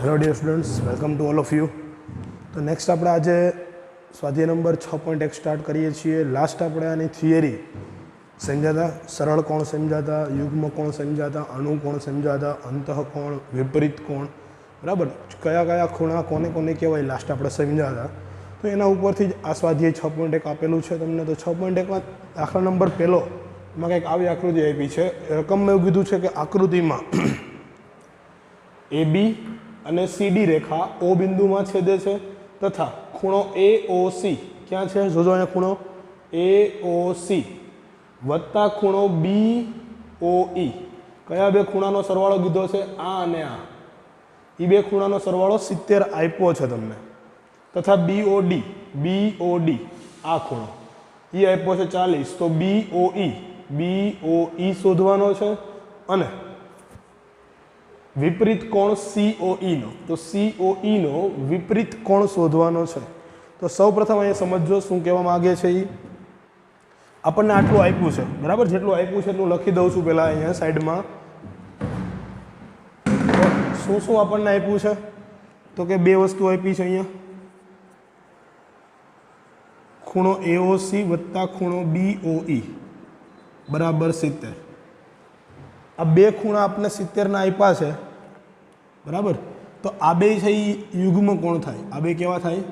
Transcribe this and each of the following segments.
Hello dear students, welcome to all of you. તો next આપણે આજે સ્વાધ્યાય નંબર 6.1 સ્ટાર્ટ કરીએ છીએ. લાસ્ટ આપણે આની થિયરી સમજાતા, સરળ કોણ સમજાતા, યુગ્મ કોણ સમજાતા, અણુ કોણ સમજાતા, અંતઃકોણ, વિપરીત કોણ, બરાબર, કયા કયા ખૂણા કોને કોને કહેવાય, લાસ્ટ આપણે સમજાતા. તો એના ઉપરથી જ આ સ્વાધ્યાય 6.1 આપેલું છે તમને. તો 6.1માં દાખલા નંબર પહેલો એમાં કંઈક આવી આકૃતિ આપી છે. રકમમાં એવું કીધું છે કે આકૃતિમાં એ બી અને સીડી રેખા ઓ બિંદુમાં છેદે છે તથા ખૂણો AOC ક્યાં છે? જોજો અહીંયા ખૂણો AOC વત્તા ખૂણો BOE. કયા બે ખૂણાનો સરવાળો કીધો છે? આ અને આ. એ બે ખૂણાનો સરવાળો 70 આપ્યો છે તમને. તથા BOD આ ખૂણો એ આપ્યો છે 40. તો BOE શોધવાનો છે. અને વિપરીત કોણ COE નો, તો COE નો વિપરીત કોણ શોધવાનો છે. તો સૌપ્રથમ અહીંયા સમજો શું કહેવા માંગે છે. એ આપણને આટલું આપ્યું છે, બરાબર, જેટલું આપ્યું છે એટલું લખી દઉં છું પહેલાં અહીંયા સાઈડમાં. શું શું આપણને આપ્યું છે? તો કે બે વસ્તુ આપી છે અહીંયા, ખૂણો AOC વત્તા ખૂણો BOE બરાબર 70. આ બે ખૂણા આપણે 70ના આપ્યા છે, બરાબર. તો આ બે છે એ યુગ્મ કોણ થાય. આ બે કેવા થાય?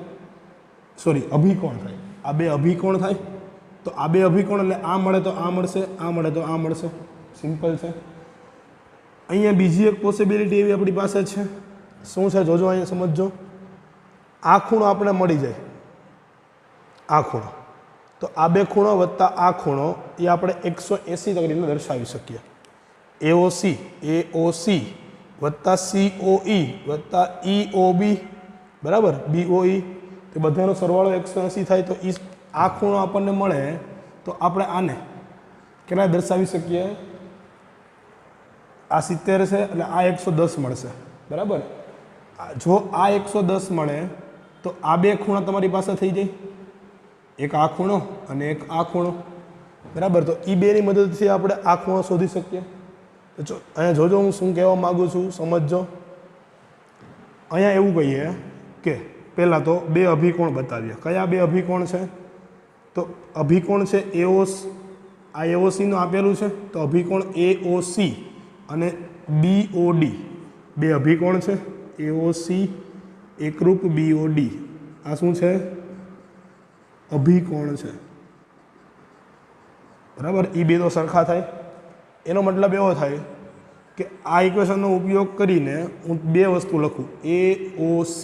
સોરી, અભિકોણ થાય. આ બે અભિકોણ થાય. તો આ બે અભિકોણ એટલે આ મળે તો આ મળશે, આ મળે તો આ મળશે. સિમ્પલ છે. અહીંયા બીજી એક પોસિબિલિટી એવી આપણી પાસે છે. શું છે? જોજો અહીંયા સમજો. આ ખૂણો આપણે મળી જાય, આ ખૂણો. તો આ બે ખૂણો વત્તા આ ખૂણો એ આપણે 180 કરીને દર્શાવી શકીએ. AOC વત્તા COE વત્તા EOB બરાબર, BOE, તે બધાનો સરવાળો 180 થાય. તો આ ખૂણો આપણને મળે તો આપણે આને કેટલા દર્શાવી શકીએ? આ 70 છે એટલે આ 110 મળશે, બરાબર. જો આ 110 મળે તો આ બે ખૂણા તમારી પાસે થઈ જાય, એક આ ખૂણો અને એક આ ખૂણો, બરાબર. તો એ બેની મદદથી આપણે આ ખૂણો શોધી શકીએ. તો અહીંયા જોજો હું શું કહેવા માગું છું, સમજો. અહીંયા એવું કહીએ કે પહેલાં તો બે અભિકોણ બતાવીએ. કયા બે અભિકોણ છે? તો અભિકોણ છે આ AOC નું આપેલું છે. તો અભિકોણ AOC અને BOD બે અભિકોણ છે. AOC એકરૂપ BOD આ શું છે? અભિકોણ છે, બરાબર. એ બે તો સરખા થાય. એનો મતલબ એવો થાય કે આ ઇક્વેશનનો ઉપયોગ કરીને હું બે વસ્તુ લખું. AOC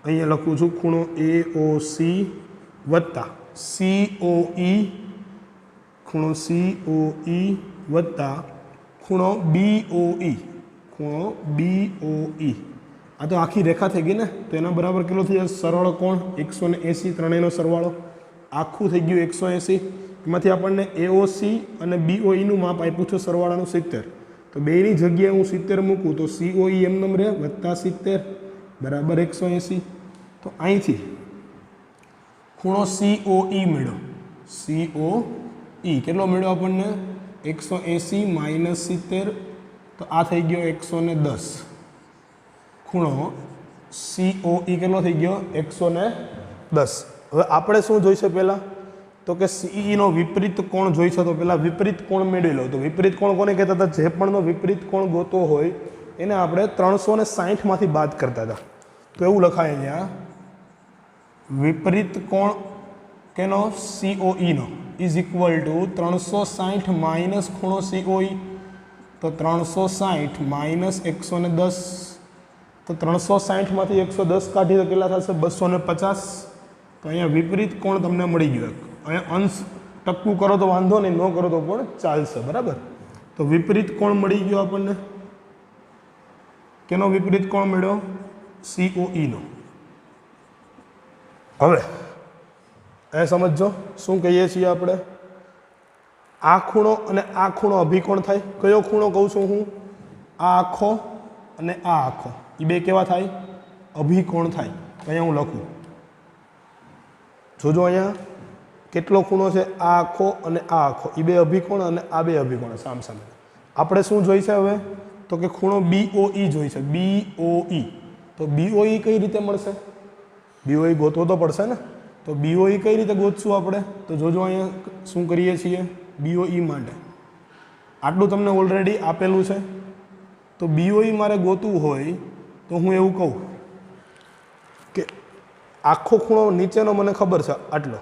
અહીંયા લખું છું ખૂણો AOC વત્તા COE, ખૂણો COE વત્તા ખૂણો BOE, ખૂણો BOE. આ તો આખી રેખા થઈ ગઈ ને. તો એના બરાબર કેટલો થઈ જશે? સરળ કોણ 180, ત્રણેયનો સરવાળો આખું થઈ ગયું 180. એમાંથી આપણને AOC અને BOE નું માપ આપ્યું છે સરવાળાનું 70. તો બેની જગ્યાએ હું 70 મૂકું તો COE એમ રહે વત્તા 70 બરાબર 180. તો અહીંથી ખૂણો COE મળ્યો. COE કેટલો મળ્યો આપણને? 180 માઇનસ 70. તો આ થઈ ગયો 110. ખૂણો COE કેટલો થઈ ગયો? 110. હવે આપણે શું જોઈશે પહેલાં? તો કે CE નો વિપરીત કોણ જોઈ છે. તો પહેલાં વિપરીત કોણ મેળવી લો. તો વિપરીત કોણ કોને કહેતા હતા? જે પણનો વિપરીત કોણ ગોતો હોય એને આપણે 360માંથી બાદ કરતા હતા. તો એવું લખાય અહીંયા, વિપરીત કોણ કેનો? COE નો ઇઝ ઇક્વલ ટુ 360 માઇનસ ખૂણો COE. તો 360 માઇનસ 110. તો 360માંથી 110 કાઢી તો કેટલા થશે? 250. તો અહીંયા વિપરીત કોણ તમને મળી ગયો. અહીંયા અંશ ટપકું કરો તો વાંધો નહીં, ન કરો તો પણ ચાલશે, બરાબર. તો વિપરીત કોણ મળી ગયો આપણને. કેનો વિપરીત કોણ મળ્યો? COE નો. હવે અહીંયા સમજો શું કહીએ છીએ આપણે. આ ખૂણો અને આ ખૂણો અભિકોણ થાય. કયો ખૂણો કહું છું હું? આ આખો અને આ આખો. એ બે કેવા થાય? અભિકોણ થાય. અહીંયા હું લખું, જોજો અહીંયા કેટલો ખૂણો છે? આ આખો અને આ આખો. એ બે અભિકોણ અને આ બે અભિકોણ સામસામે. આપણે શું જોઈશે હવે? તો કે ખૂણો BOE જોઈ છે, BOE. તો BOE કઈ રીતે મળશે? BOE ગોતવો તો પડશે ને. તો BOE કઈ રીતે ગોતશું આપણે? તો જોજો અહીંયા શું કરીએ છીએ BOE માટે. આટલું તમને ઓલરેડી આપેલું છે. તો BOE મારે ગોતવું હોય તો હું એવું કહું કે આખો ખૂણો નીચેનો મને ખબર છે આટલો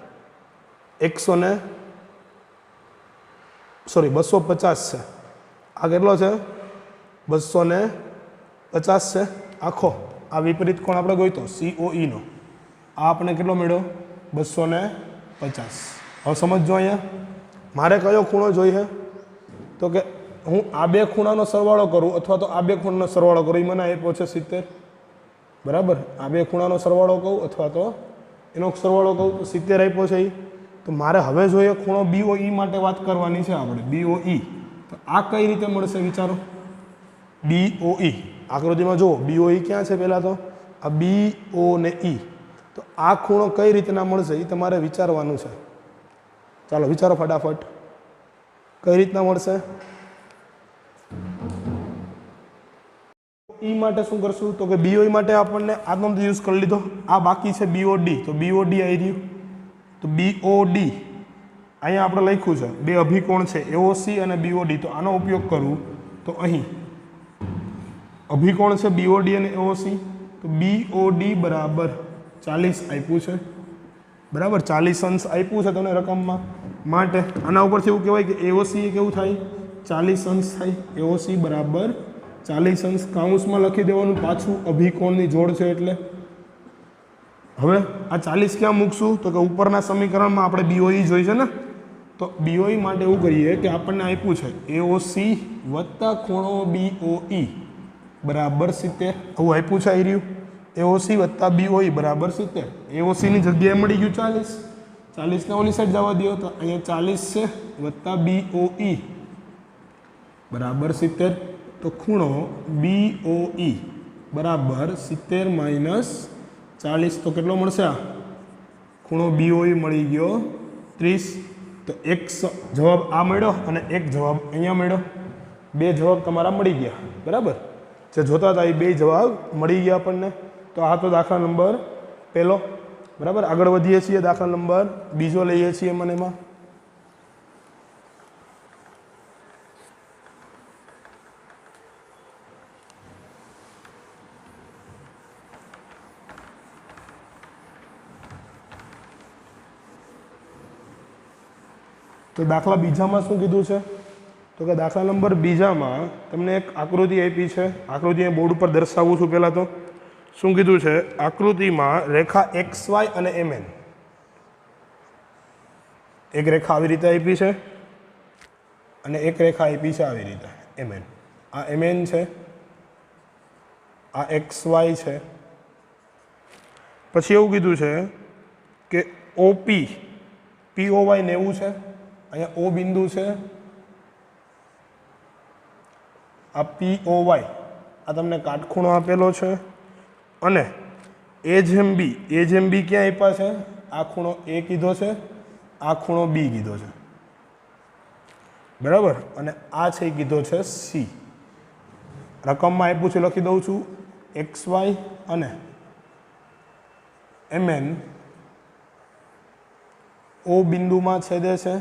250 છે. આ કેટલો છે? 250 છે આખો. આ વિપરીત કોણ આપણે ગોઈતો COE નો. આ આપણે કેટલો મળ્યો? 250. હવે સમજો અહીંયા મારે કયો ખૂણો જોઈએ? તો કે હું આ બે ખૂણાનો સરવાળો કરું અથવા તો આ બે ખૂણાનો સરવાળો કરું. એ મને આપ્યો છે 70. બરાબર. આ બે ખૂણાનો સરવાળો કહું અથવા તો એનો સરવાળો કહું તો 70 આપ્યો છે. તો મારે હવે જોઈએ ખૂણો BOE માટે વાત કરવાની છે આપણે. BOE. તો આ કઈ રીતે મળશે વિચારો? BOE આકૃતિમાં જુઓ BOE ક્યાં છે? પહેલાં તો આ BO ને E. તો આ ખૂણો કઈ રીતના મળશે એ તમારે વિચારવાનું છે. ચાલો વિચારો ફટાફટ. કઈ રીતના મળશે? E માટે શું કરશું? તો કે BOE માટે આપણને આનો યુઝ કરી લીધો. આ બાકી છે BOD. તો BOD આવી રહ્યું. તો BOD અહીંયા આપણે લખ્યું છે બે અભિકોણ છે AOC અને BOD. તો આનો ઉપયોગ કરું તો અહીં અભિકોણ છે BOD અને AOC. તો BOD બરાબર 40 આપ્યું છે. બરાબર 40 અંશ આપ્યું છે તમને રકમમાં. માટે આના ઉપરથી એવું કહેવાય કે AOC એ કેવું થાય? 40 અંશ થાય. AOC બરાબર 40 અંશ. કાઉન્સમાં લખી દેવાનું પાછું અભિકોણની જોડ છે એટલે. હવે આ 40 ક્યાં મૂકશું? તો કે ઉપરના સમીકરણમાં આપણે BOE જોઈ છે ને. તો BOE માટે એવું કરીએ કે આપણને આપ્યું છે AOC વત્તા ખૂણો BOE બરાબર 70. આવું આપ્યું છે. આવી રહ્યું AOC વત્તા BOE બરાબર 70. AOC ની જગ્યાએ મળી ગયું 40. 40 ને ઓલી સાઈડ જવા દો તો અહીંયા 40 છે વત્તા BOE બરાબર 70. તો ખૂણો BOE બરાબર 70 માઇનસ 40. તો કેટલો મળશે? આ ખૂણો BOE મળી ગયો 30. તો એક જવાબ આ મળ્યો અને એક જવાબ અહીંયા મળ્યો. બે જવાબ તમારા મળી ગયા. બરાબર. જે જોતા હતા એ બે જવાબ મળી ગયા આપણને. તો આ તો દાખલા નંબર પહેલો. બરાબર. આગળ વધીએ છીએ. દાખલા નંબર બીજો લઈએ છીએ મને એમાં. તો દાખલા બીજામાં શું કીધું છે? તો કે દાખલા નંબર બીજામાં તમને એક આકૃતિ આપી છે. આકૃતિ બોર્ડ ઉપર દર્શાવું છું. પહેલાં તો શું કીધું છે? આકૃતિમાં રેખા XY અને MN. એક રેખા આવી રીતે આપી છે અને એક રેખા આપી છે આવી રીતે MN. આ MN છે, આ XY છે. પછી એવું કીધું છે કે OP POY 90 છે. અહીંયા O બિંદુ છે, આ POY આ તમને કાટખૂણો આપેલો છે અને AJMB ક્યાં આપ્યા છે? આ ખૂણો A કીધો છે, આ ખૂણો B કીધો છે. બરાબર. અને આ છે કીધો છે C. રકમમાં આપ્યું છે લખી દઉં છું. XY અને MN O બિંદુમાં છેદે છે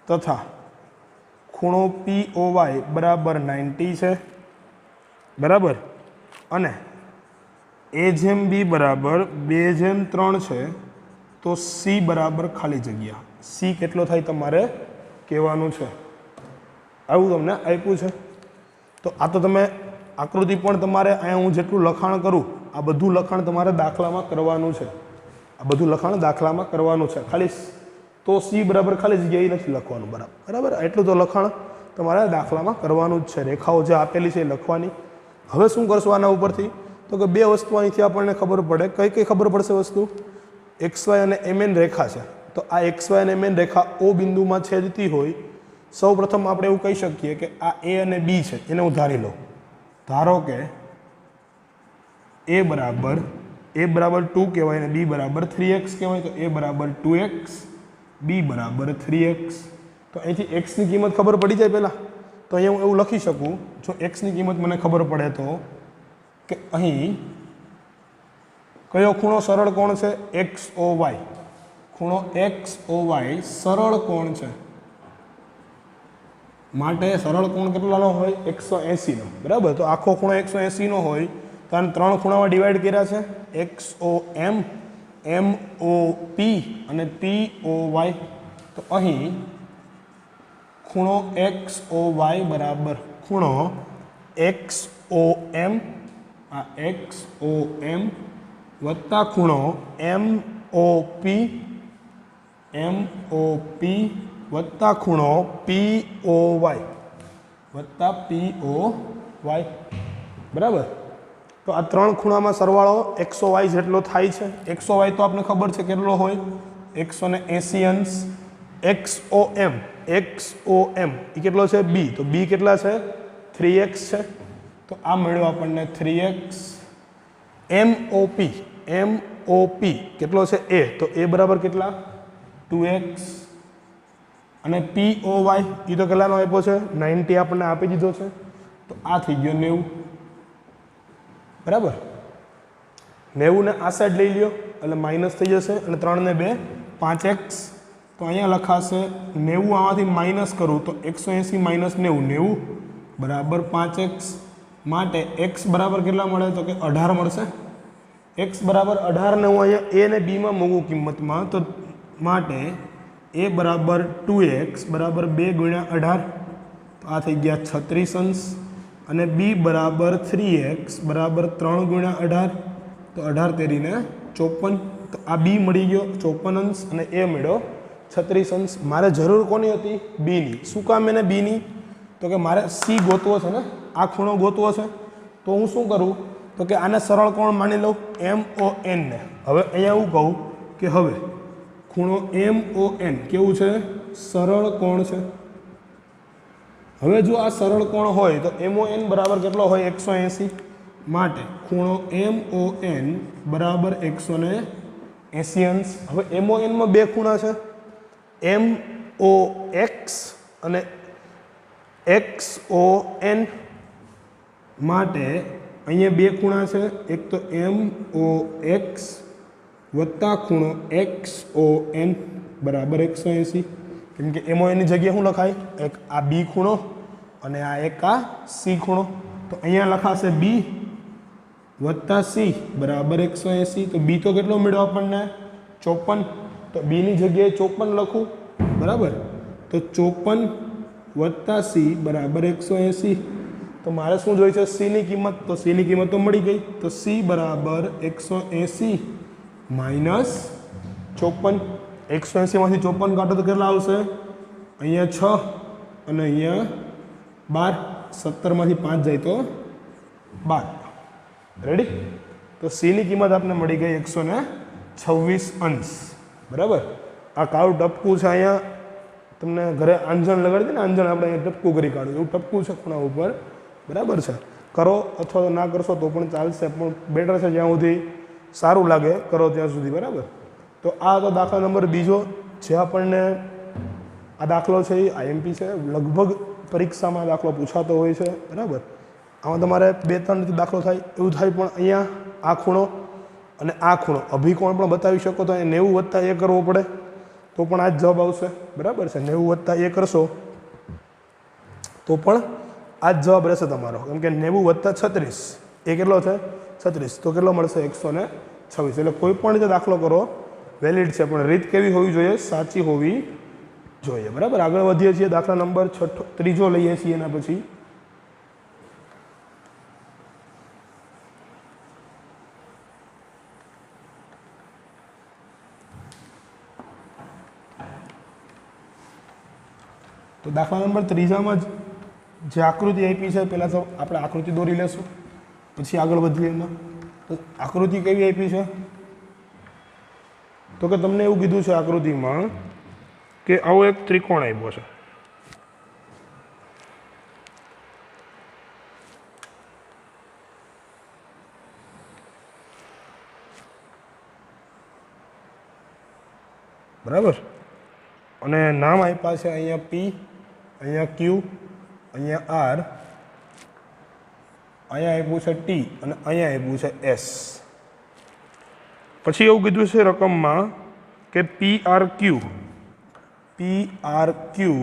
તથા ખૂણો POY બરાબર 90 છે. બરાબર. અને AJMB બરાબર 2/3 છે. તો C બરાબર ખાલી જગ્યા. C કેટલો થાય તમારે કહેવાનું છે. આવું તમને આપ્યું છે. તો આ તો તમે આકૃતિ પણ તમારે અહીંયા હું જેટલું લખાણ કરું આ બધું લખાણ તમારે દાખલામાં કરવાનું છે. આ બધું લખાણ દાખલામાં કરવાનું છે. ખાલી તો C બરાબર ખાલી જગ્યાએ નથી લખવાનું. બરાબર. એટલું તો લખાણ તમારે દાખલામાં કરવાનું જ છે. રેખાઓ જે આપેલી છે એ લખવાની. હવે શું કરશું આના ઉપરથી? તો કે બે વસ્તુ અહીંથી આપણને ખબર પડે. કઈ કઈ ખબર પડશે વસ્તુ? XY અને MN રેખા છે. તો આ XY અને MN રેખા O બિંદુમાં છેદતી હોય. સૌ પ્રથમ આપણે એવું કહી શકીએ કે આ A અને B છે એને હું ધારી લઉં. ધારો કે A બરાબર 2 કહેવાય અને B બરાબર 3x કહેવાય. તો A બરાબર 2x, B બરાબર 3x. तो અહીંથી x ની કિંમત ખબર પડી જાય પહેલાં તો અહીંયા હું એવું લખી શકું જો x ની કિંમત મને ખબર પડે તો કે અહીં કયો ખૂણો સરળ કોણ છે XOY ખૂણો XOY સરળ કોણ છે માટે સરળ કોણ કેટલાનો હોય 180 નો બરાબર તો આખો ખૂણો 180 નો હોય તો આને ત્રણ ખૂણામાં ડિવાઈડ કર્યા છે XOM MOP અને POY તો અહીં ખૂણો XOY બરાબર ખૂણો XOM આ XOM વત્તા ખૂણો MOP વત્તા ખૂણો POY વત્તા POY બરાબર તો આ ત્રણ ખૂણામાં સરવાળો XOY જેટલો થાય છે XOY તો આપણે ખબર છે કેટલો હોય 180 અંશ XOM એ કેટલો છે B તો B કેટલા છે 3x છે તો આ મળ્યો આપણને 3x MOP કેટલો છે A તો A બરાબર કેટલા 2x અને POY એ તો કેટલાનો આપ્યો છે 90 આપણને આપી દીધો છે તો આ થઈ ગયો 90 બરાબર 90 ને આ સાઈડ લઈ લ્યો એટલે માઇનસ થઈ જશે અને 3 ને 2 5x તો અહીંયા લખાશે 90 આમાંથી માઇનસ કરું તો 180 માઇનસ 90 બરાબર 5x માટે x બરાબર કેટલા મળે તો કે 18 મળશે x બરાબર 18 ને હું અહીંયા a ને b માં મૂકું કિંમતમાં તો માટે a બરાબર 2x બરાબર 2 ગુણ્યા 18 તો આ થઈ ગયા 36 અંશ અને b બરાબર 3x બરાબર 3 ગુણ્યા 18 તો 18 તેરીને 54 તો આ b મળી ગયો 54 અંશ અને a મળ્યો 36 અંશ મારે જરૂર કોની હતી b ની શું કામ એને b ની તો કે મારે c ગોતવો છે ને આ ખૂણો ગોતવો છે તો હું શું કરું તો કે આને સરળ કોણ માની લઉં MON ને હવે અહીંયા હું કહું કે હવે ખૂણો MON કેવું છે સરળ કોણ છે હવે જો આ સરળ કોણ હોય તો MON બરાબર કેટલો હોય 180 માટે ખૂણો MON બરાબર 180 અંશ હવે MON માં બે ખૂણા છે MOX અને XON માટે અહીંયા બે ખૂણા છે એક તો MOX વત્તા ખૂણો XON બરાબર 180 કેમ કે MON ની જગ્યાએ શું લખાય એક આ B ખૂણો અને આ એક આ C ખૂણો તો અહીંયા લખાશે B વત્તા C બરાબર 180 તો B તો કેટલો મળ્યો આપણને 54 તો B ની જગ્યાએ 54 લખું બરાબર તો 54 વત્તા C બરાબર 180 તો મારે શું જોઈએ છે C ની કિંમત તો C ની કિંમત તો મળી ગઈ તો C બરાબર 180 માઇનસ 54 180 માંથી 54 કાઢો તો કેટલા આવશે અહીંયા 6 અને અહીંયા 12 17 માંથી 5 જાય તો 12 રેડી તો C ની કિંમત આપને મળી ગઈ 126 અંશ બરાબર આ કાળું ટપકું છે અહીંયા તમને ઘરે આંજણ લગાડી દે ને આંજણ આપણે અહીંયા ટપકું કરી કાઢ્યું એવું ટપકું છે ખૂણા ઉપર બરાબર છે કરો અથવા તો ના કરશો તો પણ ચાલશે પણ બેટર છે જ્યાં સુધી સારું લાગે કરો ત્યાં સુધી બરાબર તો આ તો દાખલા નંબર બીજો જે આપણને આ દાખલો છે એ IMP છે લગભગ પરીક્ષામાં દાખલો પૂછાતો હોય છે બરાબર આમાં તમારે 2-3 દાખલો થાય એવું થાય પણ અહીંયા આ ખૂણો અને આ ખૂણો અભિકોણ પણ બતાવી શકો તો અહીંયા 90 વત્તા એ કરવો પડે તો પણ આ જ જવાબ આવશે બરાબર છે 90 વત્તા એ કરશો તો પણ આ જ જવાબ રહેશે તમારો કેમ કે 90 વત્તા 36 એ કેટલો છે 36 તો કેટલો મળશે 126 એટલે કોઈ પણ રીતે દાખલો કરો વેલિડ છે પણ રીત કેવી હોવી જોઈએ સાચી હોવી જોઈએ બરાબર આગળ વધીએ છીએ દાખલા નંબર ત્રીજો લઈએ છીએ એના પછી તો દાખલા નંબર ત્રીજામાં જે આકૃતિ આપી છે પહેલાં તો આપણે આકૃતિ દોરી લેશું પછી આગળ વધીએ એમાં તો આકૃતિ કેવી આપી છે તો કે તમને એવું કીધું છે આકૃતિમાં કે આવો એક ત્રિકોણ આપ્યો છે બરાબર અને નામ આપ્યા છે અહીંયા પી, અહીંયા ક્યુ, અહીંયા આર, અહીંયા આપ્યું છે ટી અને અહીંયા આપ્યું છે એસ. પછી એવું કીધું છે રકમમાં કે પી આર ક્યુ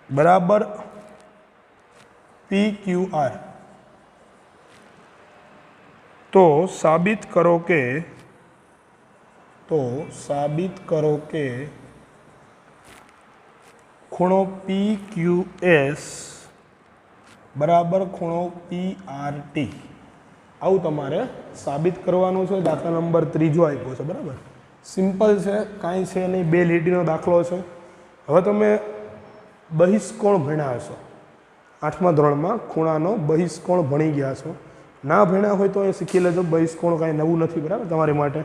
બરાબર પી ક્યુ આર. તો સાબિત કરો કે ખૂણો પી ક્યુ એસ બરાબર ખૂણો પી આર ટી. આવું તમારે સાબિત કરવાનું છે. દાખલા નંબર 3 આપ્યો છે. બરાબર, સિમ્પલ છે, કાંઈ છે નહીં, 2 લીટીનો દાખલો છે. હવે તમે બહિષ્કોણ ભણ્યા હશો 8મા ધોરણમાં, ખૂણાનો બહિષ્કોણ ભણી ગયા છો. ના ભણ્યા હોય તો એ શીખી લેજો. બહિષ્કોણ કાંઈ નવું નથી. બરાબર, તમારી માટે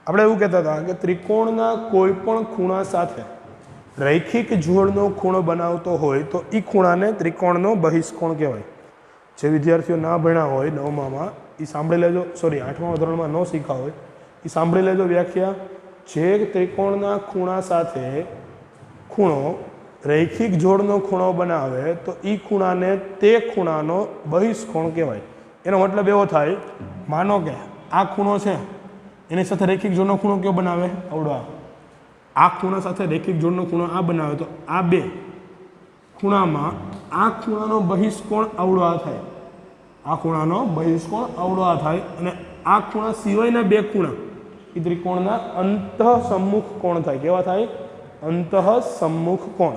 આપણે એવું કહેતા હતા કે ત્રિકોણના કોઈ પણ ખૂણા સાથે રૈખિક જોડનો ખૂણો બનાવતો હોય તો એ ખૂણાને ત્રિકોણનો બહિષ્કોણ કહેવાય. જે વિદ્યાર્થીઓ ના ભણ્યા હોય 9મામાં એ સાંભળી લેજો, સોરી 8મા ધોરણમાં ન શીખા હોય એ સાંભળી લેજો વ્યાખ્યા. જે ત્રિકોણના ખૂણા સાથે ખૂણો રૈખિક જોડનો ખૂણો બનાવે તો એ ખૂણાને તે ખૂણાનો બહિષ્કોણ કહેવાય. એનો મતલબ એવો થાય, માનો કે આ ખૂણો છે એની સાથે રૈખિક જોડનો ખૂણો કયો બનાવે? આવડો. આ ખૂણા સાથે રૈખિક જોડનો ખૂણો આ બનાવે તો આ બે ખૂણામાં આ ખૂણાનો બહિષ્કોણ આવડો આ થાય, આ ખૂણાનો બહિષ્કોણ આવડો આ થાય, અને આ ખૂણા સિવાયના બે ખૂણા એ ત્રિકોણના અંતઃસમ્મુખ કોણ થાય. કેવા થાય? અંતઃસમ્મુખ કોણ.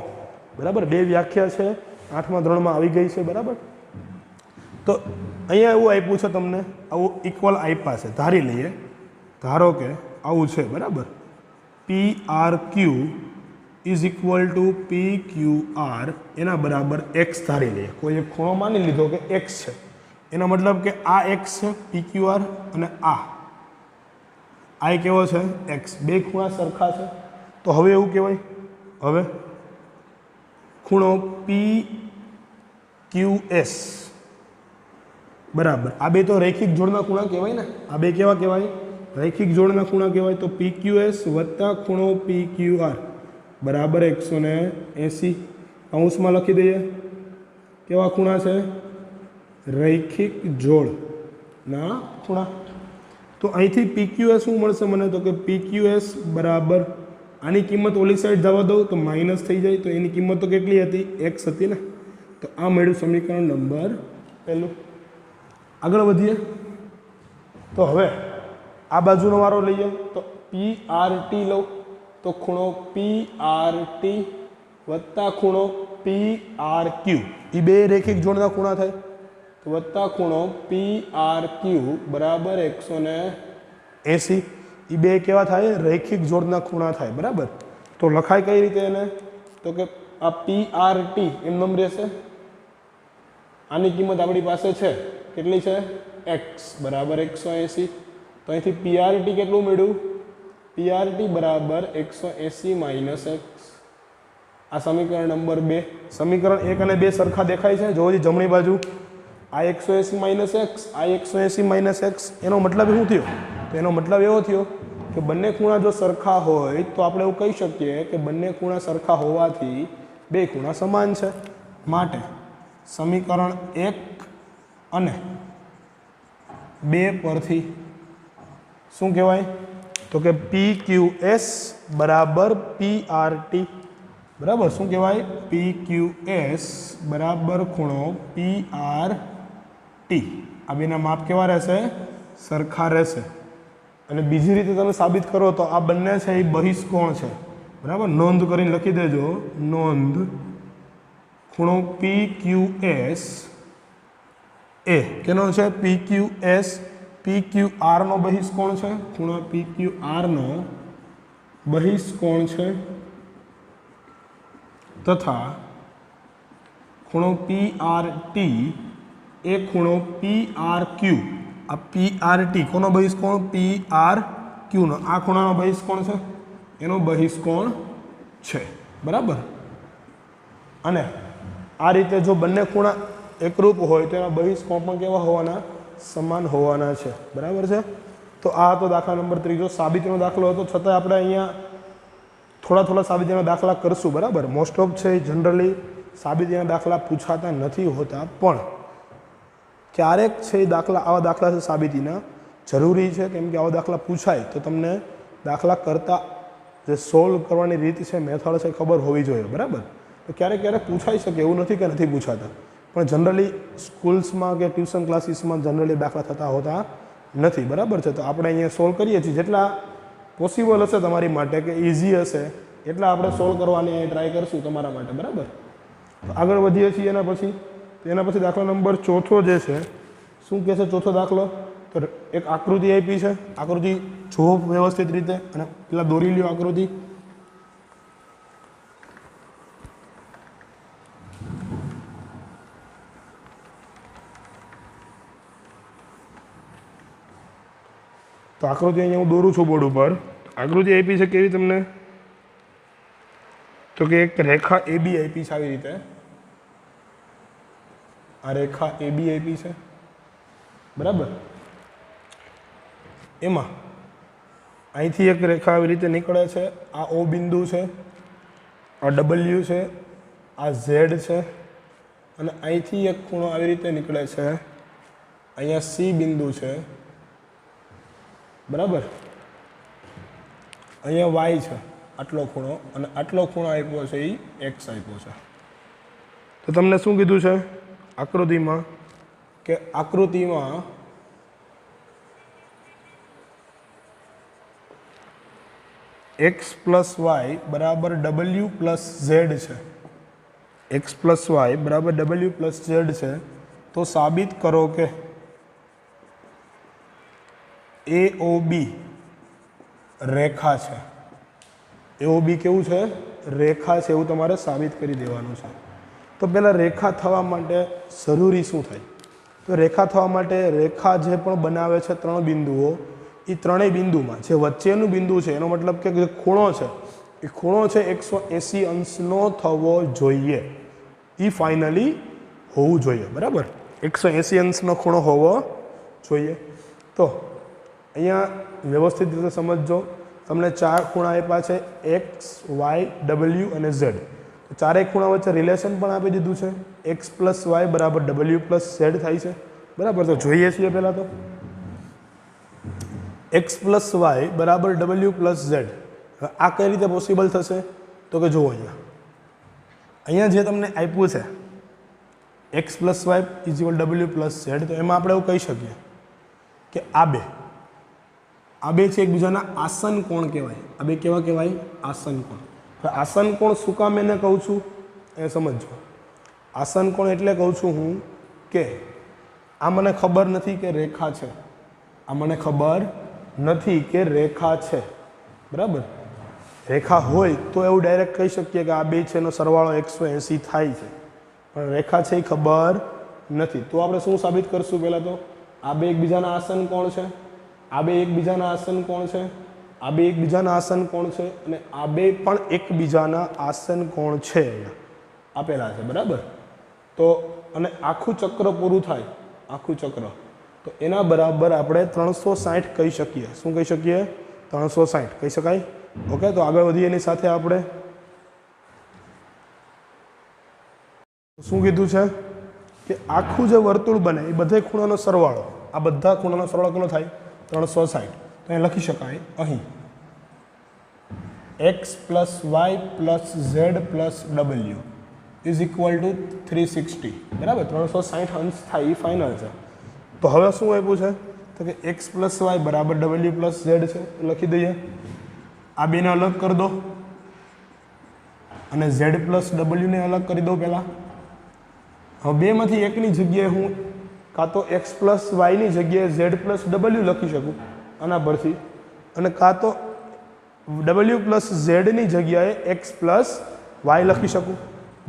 બરાબર, 2 વ્યાખ્યા છે 8મા ધોરણમાં આવી ગઈ છે. બરાબર, તો અહીંયા એવું આપ્યું છે તમને, આવું ઇક્વલ આપ્યા છે. ધારી લઈએ, ધારો કે આવું છે. બરાબર, P R Q is equal to P Q R, એના બરાબર એક્સ ધારી લઈએ. કોઈ એક ખૂણો માની લીધો કે એક્સ છે, એનો મતલબ કે આ એક્સ છે પી ક્યુ આર, અને આ કેવો છે? એક્સ. 2 ખૂણા સરખા છે. તો હવે એવું કહેવાય, હવે ખૂણો પી ક્યુ એસ બરાબર, આ બે તો રૈખિક જોડના ખૂણા કહેવાય ને. આ બે કેવા કહેવાય? રૈખિક જોડના ખૂણા કહેવાય. તો પી ક્યુ એસ વત્તા ખૂણો પી ક્યુ આર બરાબર 180. કૌંસમાં લખી દઈએ. કેવા ખૂણા છે? રૈખિક જોડના ખૂણા. તો અહીંથી પી ક્યુ એસ શું મળશે મને? તો કે પી ક્યુ એસ બરાબર, આની કિંમત ઓલી સાઈડ જવા દઉં તો માઇનસ થઈ જાય. તો એની કિંમત તો કેટલી હતી? એક્સ હતી ને. તો આ મળ્યું સમીકરણ નંબર 1. આગળ વધીએ તો હવે આ બાજુનો વારો લઈએ. તો પી આર ટી લઉં તો ખૂણો પી આર ટી વત્તા ખૂણો પી આર ક્યુ, એ બે રૈખિક જોડના ખૂણા થાય. તો વત્તા ખૂણો પી આર ક્યુ બરાબર 180. એ બે કેવા થાય? રૈખિક જોડના ખૂણા થાય. બરાબર, તો લખાય કઈ રીતે એને? તો કે આ પી આર ટી એમ રહેશે. આની કિંમત આપણી પાસે છે કેટલી છે? એક્સ બરાબર 180. તો અહીંથી પી આર ટી કેટલું મળ્યું? પી આર ટી બરાબર 180 માઇનસ એક્સ. આ સમીકરણ નંબર 2. સમીકરણ 1 અને 2 સરખા દેખાય છે. જોવો જમણી બાજુ આ 180 માઇનસ એક્સ, આ 180 માઇનસ એક્સ. એનો મતલબ શું થયો? તો એનો મતલબ એવો થયો કે બંને ખૂણા જો સરખા હોય તો આપણે એવું કહી શકીએ કે બંને ખૂણા સરખા હોવાથી બે ખૂણા સમાન છે. માટે સમીકરણ 1 અને 2 પરથી શું કહેવાય? તો કે પી ક્યુ એસ બરાબર પી આર ટી. બરાબર, શું કહેવાય? પી ક્યુ એસ બરાબર ખૂણો પી આર ટી. આ બેના માપ કેવા રહેશે? સરખા રહેશે. અને બીજી રીતે તમે સાબિત કરો તો આ બંને છે એ બહિષ્કોણ છે. બરાબર, નોંધ કરીને લખી દેજો. નોંધ, ખૂણો પી ક્યુ એસ એ કેનો છે? પી ક્યુ એસ પી ક્યુ આરનો બહિષ્કોણ છે. ખૂણો પી ક્યુ આરનો બહિષ્કોણ છે, તથા ખૂણો પી આર ટી એ ખૂણો પી આર ક્યુ. આ પી આર ટી કોનો બહિષ્કોણ? P R ક્યુનો. આ ખૂણાનો બહિષ્કોણ છે, એનો બહિષ્કોણ છે. બરાબર, અને આ રીતે જો બંને ખૂણા એકરૂપ હોય તો એના બહિષ્કોણ પણ કેવા હોવાના? સમાન હોવાના છે. બરાબર છે. તો આ હતો દાખલા નંબર 3 સાબિતીનો દાખલો હતો, છતાં આપણે અહીંયા થોડા સાબિતીના દાખલા કરશું, બરાબર. મોસ્ટ ઓફ છે જનરલી સાબિતીના દાખલા પૂછાતા નથી હોતા, પણ ક્યારેક છે આવા દાખલા છે સાબિતીના જરૂરી છે, કેમ કે આવા દાખલા પૂછાય તો તમને દાખલા કરતા જે સોલ્વ કરવાની રીત છે, મેથડ છે, ખબર હોવી જોઈએ, બરાબર. તો ક્યારેક પૂછાઈ શકે, એવું નથી કે નથી પૂછાતા, પણ જનરલી સ્કૂલ્સમાં કે ટ્યુશન ક્લાસીસમાં જનરલી દાખલા થતા હોતા નથી, બરાબર છે. તો આપણે અહીંયા સોલ્વ કરીએ છીએ, જેટલા પોસિબલ હશે તમારી માટે કે ઇઝી હશે એટલા આપણે સોલ્વ કરવાની ટ્રાય કરશું તમારા માટે, બરાબર. તો આગળ વધીએ છીએ એના પછી દાખલા નંબર 4 જે છે, શું કહે છે ચોથો દાખલો? તો એક આકૃતિ આપી છે, આકૃતિ જો વ્યવસ્થિત રીતે, અને પેલા દોરી લ્યો આકૃતિ. તો આકૃતિ અહીંયા હું દોરું છું બોર્ડ ઉપર. આકૃતિ આપી છે કેવી તમને? તો કે એક રેખા AB આપી છે આવી રીતે, આ રેખા AB આપી છે, બરાબર. એમાં અહીંથી એક રેખા આવી રીતે નીકળે છે, આ O બિંદુ છે, આ W છે, આ Z છે, અને અહીંથી એક ખૂણો આવી રીતે નીકળે છે, અહીંયા C બિંદુ છે, બરાબર. અહીંયા Y છે, આટલો ખૂણો, અને આટલો ખૂણો આપ્યો છે એ X આપ્યો છે. તો તમને શું કીધું છે આકૃતિમાં? કે આકૃતિમાં x પ્લસ વાય બરાબર W પ્લસ Z છે. x પ્લસ વાય બરાબર W પ્લસ Z છે. તો સાબિત કરો કે AOB રેખા છે. AOB કેવું છે? રેખા છે, એવું તમારે સાબિત કરી દેવાનું છે. તો પહેલાં રેખા થવા માટે જરૂરી શું થાય? તો રેખા થવા માટે રેખા જે પણ બનાવે છે 3 બિંદુઓ, એ ત્રણેય બિંદુમાં જે વચ્ચેનું બિંદુ છે, એનો મતલબ કે જે ખૂણો છે એ ખૂણો છે 180 અંશનો થવો જોઈએ. એ ફાઇનલી હોવું જોઈએ, બરાબર. 180 અંશનો ખૂણો હોવો જોઈએ. તો અહીંયા વ્યવસ્થિત રીતે સમજજો, તમને 4 ખૂણા આપ્યા છે, X, Y, W અને Z. તો ચારેય ખૂણા વચ્ચે રિલેશન પણ આપી દીધું છે, X પ્લસ વાય બરાબર W પ્લસ Z થાય છે, બરાબર. તો જોઈએ છીએ પહેલાં તો X પ્લસ વાય બરાબર W પ્લસ Z. આ કઈ રીતે પોસિબલ થશે? તો કે જુઓ અહીંયા જે તમને આપ્યું છે X plus Y is W plus Z, તો એમાં આપણે એવું કહી શકીએ કે આ બે છે એકબીજાના આસન કોણ કહેવાય. આ બે કેવા કહેવાય? આસન કોણ. હવે આસન કોણ શું કામ એને કહું છું એ સમજો. આસન કોણ એટલે કહું છું હું કે આ મને ખબર નથી કે રેખા છે, આ મને ખબર નથી કે રેખા છે, બરાબર. રેખા હોય તો એવું ડાયરેક્ટ કહી શકીએ કે આ બે છે એનો સરવાળો 180 થાય છે, પણ રેખા છે એ ખબર નથી. તો આપણે શું સાબિત કરશું? પહેલાં તો આ બે એકબીજાના આસન કોણ છે, આ બે એકબીજાના આસન કોણ છે, આ બે એકબીજાના આસન કોણ છે, અને આ બે પણ એકબીજાના આસન કોણ છે આપેલા છે, બરાબર. તો અને આખું ચક્ર પૂરું થાય, આખું ચક્ર, તો એના બરાબર આપણે 360 કહી શકીએ. શું કહી શકીએ? 360 કહી શકાય. ઓકે, તો આગળ વધીએ. એની સાથે આપણે શું કીધું છે કે આખું જે વર્તુળ બને એ બધે ખૂણાનો સરવાળો, આ બધા ખૂણાનો સરવાળો કેટલો થાય? 360. તો એ લખી શકાય અહીં X plus Y plus Z plus W is equal to 360, બરાબર. 360 અંશ થાય એ ફાઇનલ છે. તો હવે શું આપ્યું છે? તો કે X પ્લસ વાય બરાબર W પ્લસ Z છે, લખી દઈએ. આ બેને અલગ કરી દો અને Z પ્લસ W ને અલગ કરી દો પહેલાં. હવે બેમાંથી એકની જગ્યાએ હું કાં તો X પ્લસ વાયની જગ્યાએ Z પ્લસ W લખી શકું આના પરથી, અને કાં તો W પ્લસ ઝેડની જગ્યાએ X પ્લસ વાય લખી શકું,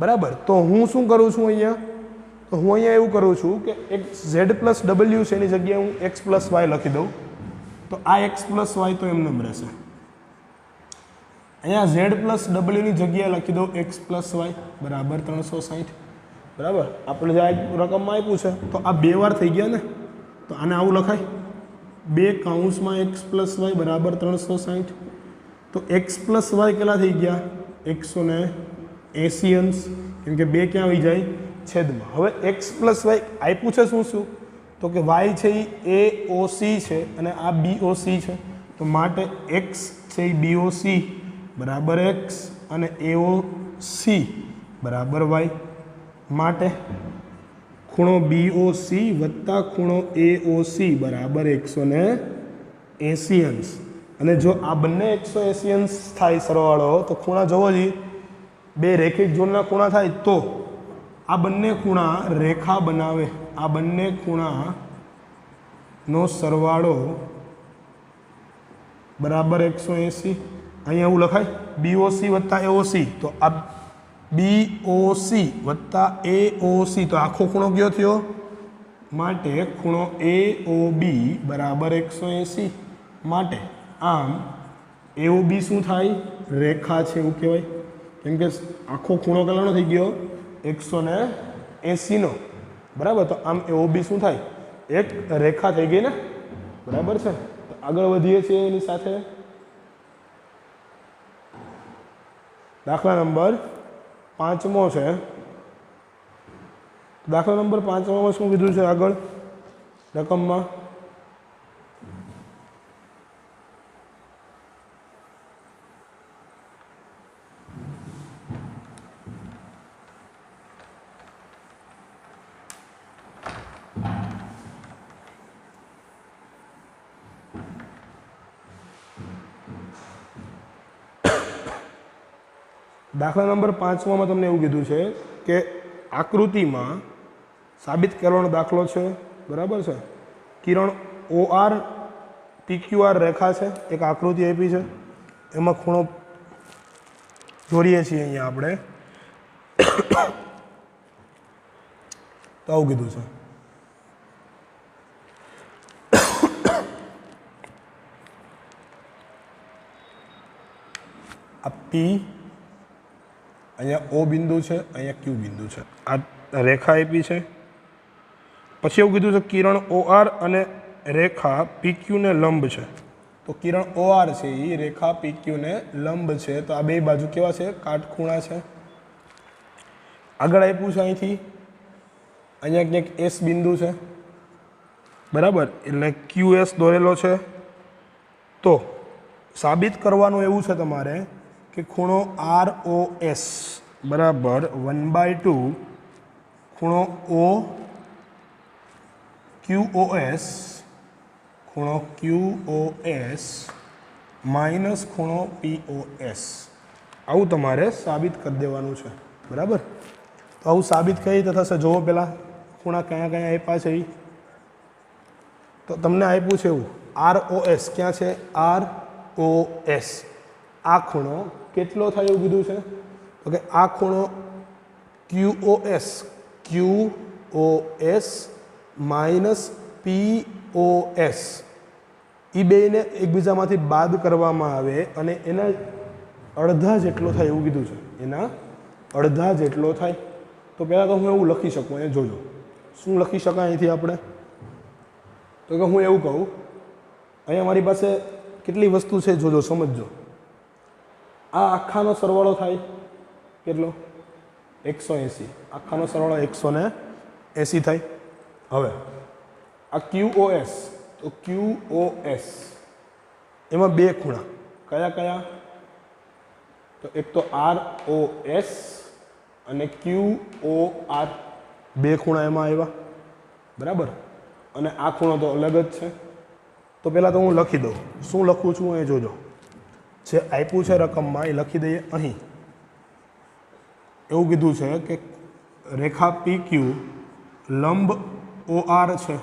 બરાબર. તો હું શું કરું છું અહીંયા? તો હું અહીંયા એવું કરું છું કે એક Z પ્લસ W છે એની જગ્યાએ હું X પ્લસ વાય લખી દઉં. તો આ X પ્લસ વાય તો એમને રહેશે. અહીંયા Z પ્લસ Wની જગ્યાએ લખી દઉં X પ્લસ વાય બરાબર 360, બરાબર. આપણે જે રકમમાં આપ્યું છે તો આ 2 વાર થઈ ગયા ને, તો આને આવું લખાય. બે કૌંસમાં એક્સ પ્લસ વાય બરાબર 360. તો એક્સ પ્લસ વાય કેટલા થઈ ગયા? 180 અંશ, કેમ કે બે ક્યાં આવી જાય? છેદમાં. હવે એક્સ પ્લસ વાય આપ્યું છે શું શું? તો કે વાય છે એ AOC છે અને આ BOC છે. તો માટે એક્સ છે એ BOC બરાબર એક્સ અને AOC બરાબર વાય. માટે ખૂણો BOC વત્તા ખૂણો AOC બરાબર 180 અંશ. અને જો આ બંને 180 અંશ થાય સરવાળો, તો ખૂણા જોવો જોઈએ, બે રેખિક જોડના ખૂણા થાય તો આ બંને ખૂણા રેખા બનાવે. આ બંને ખૂણાનો સરવાળો બરાબર 180. અહીંયા એવું લખાય BOC વત્તા AOC. તો આ BOC વત્તા AOC, તો આખો ખૂણો કયો થયો? માટે ખૂણો AOB બરાબર 180. માટે આમ AOB શું થાય? રેખા છે એવું કહેવાય, કેમ કે આખો ખૂણો કેટલાનો થઈ ગયો? 180 નો. બરાબર. તો આમ AOB શું થાય? એક રેખા થઈ ગઈ ને. બરાબર છે. તો આગળ વધીએ છીએ એની સાથે. દાખલા નંબર 5મો છે. દાખલા નંબર 5માં શું કીધું છે આગળ રકમમાં? દાખલા નંબર 5માં તમને એવું કીધું છે કે આકૃતિમાં સાબિત કરવાનો દાખલો છે. બરાબર છે. કિરણ OR PQR રેખા છે, એક આકૃતિ આપી છે, એમાં ખૂણો દોરીએ છીએ અહીંયા આપણે. તો આવું કીધું છે. આ P, અહીંયા O બિંદુ છે, અહીંયા Q બિંદુ છે, આ રેખા આપી છે. પછી એવું કીધું છે કિરણ OR અને રેખા PQ ને લંબ છે. તો કિરણ OR છે એ રેખા PQ ને લંબ છે. તો આ બે બાજુ કેવા છે? કાટખૂણા છે. આગળ આપ્યું છે અહીંથી અહીંયા ક્યાંક S બિંદુ છે. બરાબર. એટલે QS દોરેલો છે. તો સાબિત કરવાનું એવું છે તમારે કે ખૂણો ROS બરાબર 1/2 ખૂણો QOS ખૂણો QOS માઇનસ ખૂણો POS. આવું તમારે સાબિત કરી દેવાનું છે. બરાબર. તો આવું સાબિત કઈ રીતે થશે? જુઓ પહેલાં ખૂણા કયા કયા આપ્યા છે એ. તો તમને આપ્યું છે એવું ROS. ક્યાં છે? ROS. આ ખૂણો કેટલો થાય એવું કીધું છે? તો કે આ ખૂણો QOS માઇનસ POS એ બેને એકબીજામાંથી બાદ કરવામાં આવે અને એના અડધા જેટલો થાય એવું કીધું છે. એના અડધા જેટલો થાય. તો પહેલાં તો હું એવું લખી શકું. અહીંયા જોજો શું લખી શકાય અહીંથી આપણે. તો કે હું એવું કહું, અહીંયા મારી પાસે કેટલી વસ્તુ છે જોજો, સમજજો. આ આખાનો સરવાળો થાય કેટલો? 180. આખાનો સરવાળો 180 થાય. હવે આ QOS, તો QOS એમાં બે ખૂણા કયા કયા? તો એક તો ROS અને QOR. બે ખૂણા એમાં આવ્યા. બરાબર. અને આ ખૂણો તો અલગ જ છે. તો પહેલાં તો હું લખી દઉં. શું લખું છું એ જોજો. જે આપ્યું છે રકમમાં એ લખી દઈએ અહીં. એવું કીધું છે કે રેખા PQ લંબ OR છે,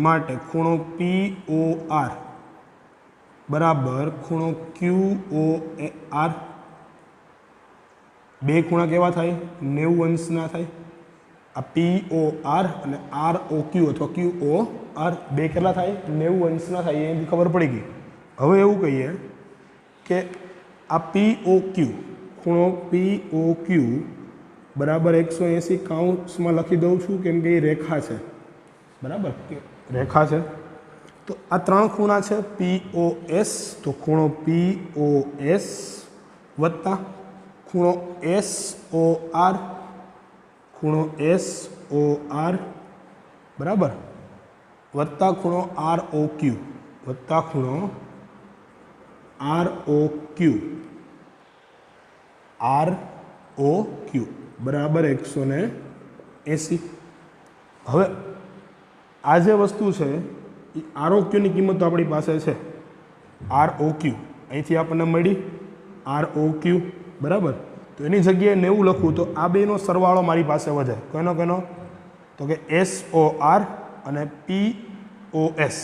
માટે ખૂણો POR બરાબર ખૂણો QOR. બે ખૂણા કેવા થાય? 90 અંશના થાય. આ POR અને ROQ અથવા QOR બે કેટલા થાય? 90 અંશના થાય. એની ખબર પડી ગઈ. હવે એવું કહીએ કે આ POQ ખૂણો POQ બરાબર 180 કૌંસમાં લખી દઉં છું, કેમ કે એ રેખા છે. બરાબર. રેખા છે. તો આ ત્રણ ખૂણા છે POS, તો ખૂણો POS વત્તા ખૂણો SOR, ખૂણો SOR બરાબર, વત્તા ખૂણો ROQ, વત્તા ખૂણો ROQ, ROQ બરાબર 180. હવે આ જે વસ્તુ છે એ ROQ ની કિંમત તો આપણી પાસે છે, ROQ અહીંથી આપણને મળી ROQ બરાબર. તો એની જગ્યાએ 90 લખું તો આ બેનો સરવાળો મારી પાસે વધે. કેનો? તો કે SOR અને POS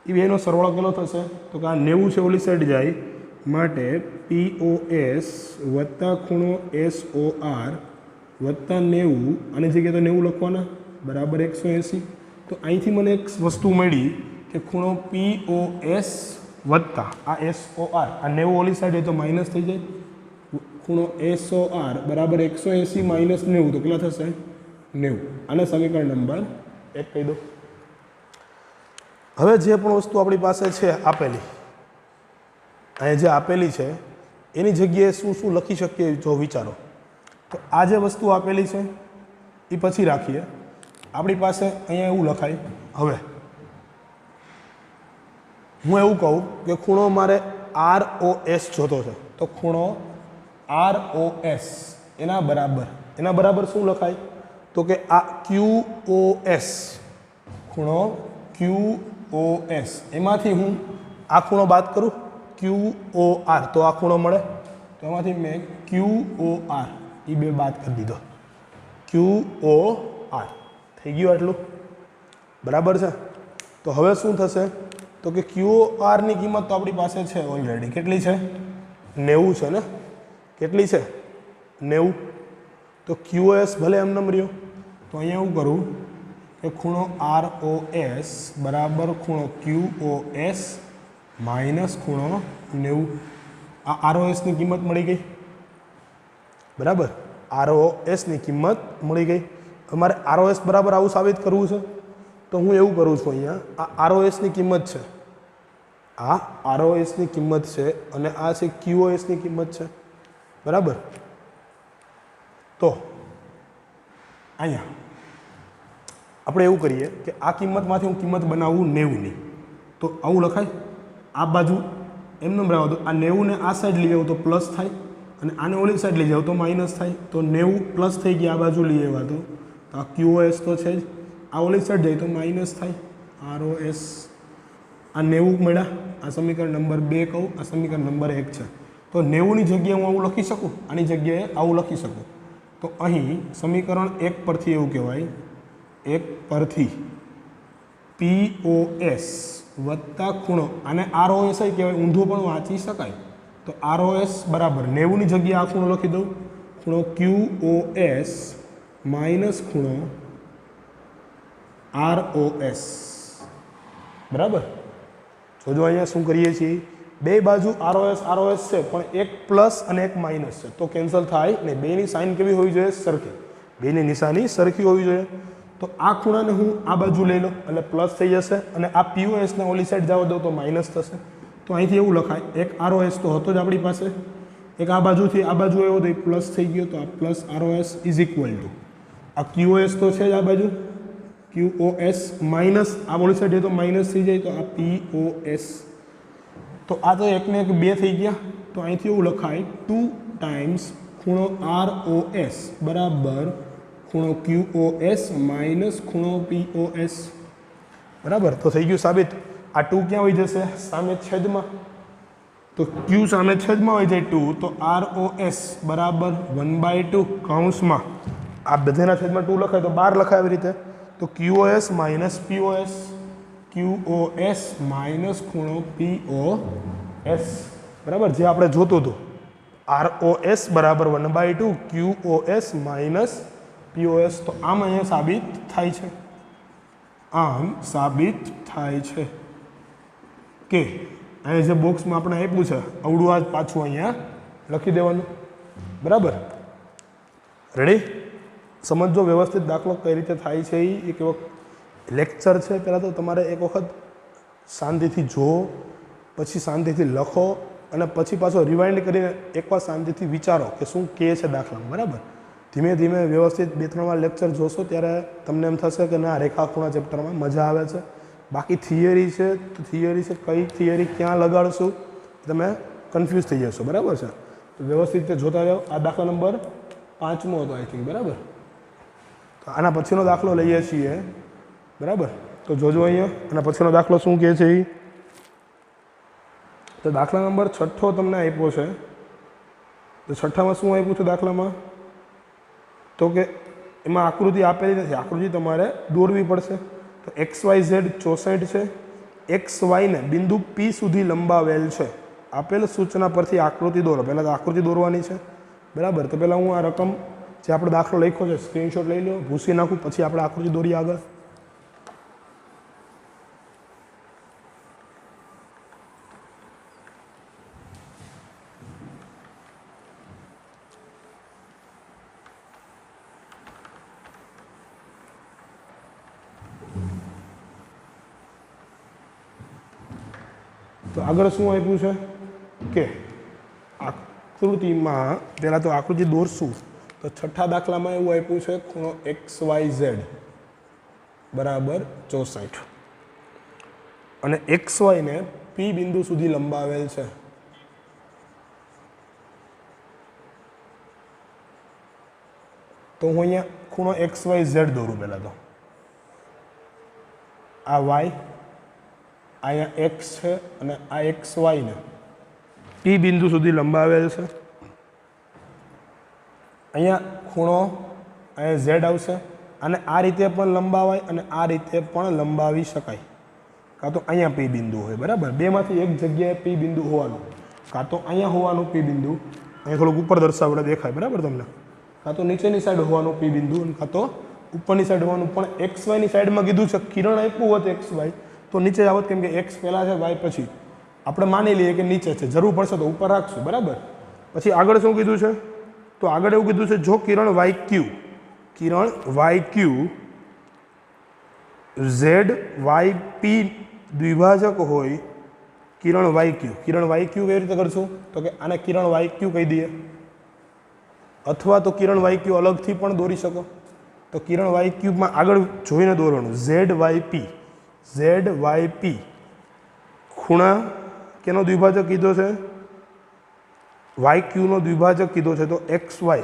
એ બેનો સરવાળો કેટલો થશે? તો કે આ 90 છે ઓલી સાઈડ જાય, માટે POS વત્તા ખૂણો SOR વત્તા 90, આની જગ્યાએ તો 90 લખવાના બરાબર 180. તો અહીંથી મને એક વસ્તુ મળી કે ખૂણો POS વત્તા આ SOR, આ 90 ઓલી સાઈડ હોય તો માઇનસ થઈ જાય, ખૂણો SOR બરાબર 180 માઇનસ 90 તો કેટલા થશે? 90. આને સમીકરણ નંબર 1 કહી દો. હવે જે પણ વસ્તુ આપણી પાસે છે આપેલી, અહીંયા જે આપેલી છે એની જગ્યાએ શું શું લખી શકીએ જો વિચારો. તો આ જે વસ્તુ આપેલી છે એ પછી રાખીએ. આપણી પાસે અહીંયા એવું લખાય, હવે હું એવું કહું કે ખૂણો મારે ROS જોતો છે, તો ખૂણો ROS એના બરાબર શું લખાય? તો કે આ QOS, ખૂણો QOS એમાંથી હું આ ખૂણો બાદ કરું QOR તો આ ખૂણો મળે, તો એમાંથી મેં QOR એ બે બાદ કરી દીધો, QOR થઈ ગયું આટલું બરાબર છે. તો હવે શું થશે? તો કે QOR ની કિંમત તો આપણી પાસે છે ઓલરેડી, કેટલી છે? 90 છે ને, કેટલી છે? 90. તો QOS ભલે એમ નમ રહ્યો, તો અહીંયા એવું કરું કે ખૂણો ROS બરાબર ખૂણો QOS માઇનસ ખૂણો 90. આ ROS ની કિંમત મળી ગઈ બરાબર, ROS ની કિંમત મળી ગઈ. અમારે ROS બરાબર આવું સાબિત કરવું છે, તો હું એવું કરું છું, અહીંયા આ ROS ની કિંમત છે, આ ROS ની કિંમત છે અને આ છે QOS ની કિંમત છે બરાબર. તો અહીંયા આપણે એવું કરીએ કે આ કિંમતમાંથી હું કિંમત બનાવું 90ની, તો આવું લખાય. આ બાજુ એમને રહેવા દો, આ 90 ને આ સાઈડ લઈ જાવ તો પ્લસ થાય, અને આને ઓલી સાઈડ લઈ જાવ તો માઇનસ થાય. તો 90 પ્લસ થઈ ગયા, આ બાજુ લઈ આવ્યા તો આ QOS તો છે જ, આ ઓલી સાઈડ જાય તો માઇનસ થાય, ROS. આ 90 મળ્યા, આ સમીકરણ નંબર 2 કહું, આ સમીકરણ નંબર 1 છે. તો 90ની જગ્યાએ હું આવું લખી શકું, આની જગ્યાએ આવું લખી શકું. તો અહીં સમીકરણ 1 પરથી એવું કહેવાય, 1 પરથી POS વત્તા ખૂણો, આને ROS કહેવાય, ઊંધું પણ વાંચી શકાય. તો ROS બરાબર 90ની જગ્યાએ આ ખૂણો લખી દઉં, ખૂણો QOS માઇનસ ખૂણો ROS બરાબર. જોજો અહીંયા શું કરીએ છીએ, બે બાજુ ROS છે, પણ એક પ્લસ અને એક માઇનસ છે, તો કેન્સલ થાય ને. બેની સાઇન કેવી હોવી જોઈએ? સરખી. બેની નિશાની સરખી હોવી જોઈએ. તો આ ખૂણાને હું આ બાજુ લઈ લો એટલે પ્લસ થઈ જશે, અને આ POS ને ઓલી સાઈડ જવા દો તો માઇનસ થશે. તો અહીંથી એવું લખાય, એક ROS તો હતો જ આપણી પાસે, એક આ બાજુથી આ બાજુ આવ્યો તો એ પ્લસ થઈ ગયો, તો આ plus ROS is equal two આ QOS તો છે જ આ બાજુ, QOS માઇનસ આ ઓલી સાઈડ તો માઇનસ થઈ જાય, તો આ POS. તો આ તો એકને એક બે થઈ ગયા, તો અહીંથી એવું લખાય 2 ટાઈમ્સ ખૂણો ROS બરાબર ખૂણો QOS માઇનસ ખૂણો POS બરાબર. તો થઈ ગયું સાબિત. આ 2 ક્યાં હોઈ જશે? સામે છેદમાં. તો Q સામે છેદમાં હોય જાય 2, તો ROS બરાબર 1/2 કૌંસમાં આ બધાના છેદમાં 2 લખાય તો 12 લખાય આવી રીતે. તો QOS minus POS, QOS minus ખૂણો POS બરાબર, જે આપણે જોતું હતું. ROS બરાબર 1/2 QOS માઇનસ POS. તો આમ અહીંયા સાબિત થાય છે, આમ સાબિત થાય છે કે અહીંયા જે બોક્સમાં આપણે આપ્યું છે અવડું આ પાછું અહીંયા લખી દેવાનું બરાબર. રેડી? સમજો વ્યવસ્થિત દાખલો કઈ રીતે થાય છે. એ એક લેક્ચર છે, પહેલાં તો તમારે એક વખત શાંતિથી જુઓ, પછી શાંતિથી લખો અને પછી પાછો રિવાઇન્ડ કરીને એકવાર શાંતિથી વિચારો કે શું કહે છે દાખલામાં, બરાબર. ધીમે ધીમે વ્યવસ્થિત 2-3 વાર લેક્ચર જોશો ત્યારે તમને એમ થશે કે ના રેખાખૂણા ચેપ્ટરમાં મજા આવે છે. બાકી થિયરી છે તો થિયરી છે, કઈ થિયરી ક્યાં લગાડશું તમે કન્ફ્યુઝ થઈ જશો, બરાબર છે. તો વ્યવસ્થિત રીતે જોતા જાઓ. આ દાખલા નંબર 5મો હતો આઈ થિંક, બરાબર. તો આના પછીનો દાખલો લઈએ છીએ, બરાબર. તો જોજો અહીંયા આના પછીનો દાખલો શું કહે છે એ. તો દાખલા નંબર 6 તમને આપ્યો છે. તો 6માં શું આપ્યું છે દાખલામાં? તો કે એમાં આકૃતિ આપેલી નથી, આકૃતિ તમારે દોરવી પડશે. તો XYZ 64 છે, XY ને બિંદુ P સુધી લંબાવેલ છે. આપેલ સૂચના પરથી આકૃતિ દોરો. પહેલાં તો આકૃતિ દોરવાની છે, બરાબર. તો પહેલાં હું આ રકમ જે આપણે દાખલો લખ્યો છે સ્ક્રીનશોટ લઈ લો, ભૂસી નાખું, પછી આપણે આકૃતિ દોરીએ આગળ. તો આગળ શું આપ્યું છે કે આકૃતિમાં પહેલાં તો આકૃતિ દોરશું. તો 6થા દાખલામાં એવું આપ્યું છે ખૂણો XYZ બરાબર 64 અને XY ને P બિંદુ સુધી લંબાવેલ છે. તો હું અહીંયા ખૂણો XYZ દોરું પહેલાં તો. આ Y, અહીંયા X છે અને આ XY ને P બિંદુ સુધી લંબાવેલ છે. અહીંયા ખૂણો અહીંયા Z આવશે અને આ રીતે પણ લંબાવાય અને આ રીતે પણ લંબાવી શકાય. કાં તો અહીંયા P બિંદુ હોય, બરાબર. બેમાંથી એક જગ્યાએ P બિંદુ હોવાનું, કાં તો અહીંયા હોવાનું P બિંદુ, અહીંયા થોડુંક ઉપર દર્શાવડે દેખાય, બરાબર તમને. કાં તો નીચેની સાઈડ હોવાનું P બિંદુ અને કાં તો ઉપરની સાઈડ હોવાનું. પણ XY ની સાઈડમાં કીધું છે કિરણ આપ્યું હોત XY તો નીચે આવત, કેમ કે X પહેલાં છે Y પછી. આપણે માની લઈએ કે નીચે છે, જરૂર પડશે તો ઉપર રાખશું, બરાબર. પછી આગળ શું કીધું છે? તો આગળ એવું કીધું છે જો કિરણ YQ ZYP દ્વિભાજક હોય, કિરણ YQ કેવી રીતે કરશું? તો કે આને કિરણ YQ કહી દઈએ, અથવા તો કિરણ YQ અલગથી પણ દોરી શકો. તો કિરણ YQમાં આગળ જોઈને દોરવાનું. ZYP ખૂણા કેનો દ્વિભાજક કીધો છે? YQ નો દ્વિભાજક કીધો છે. તો XY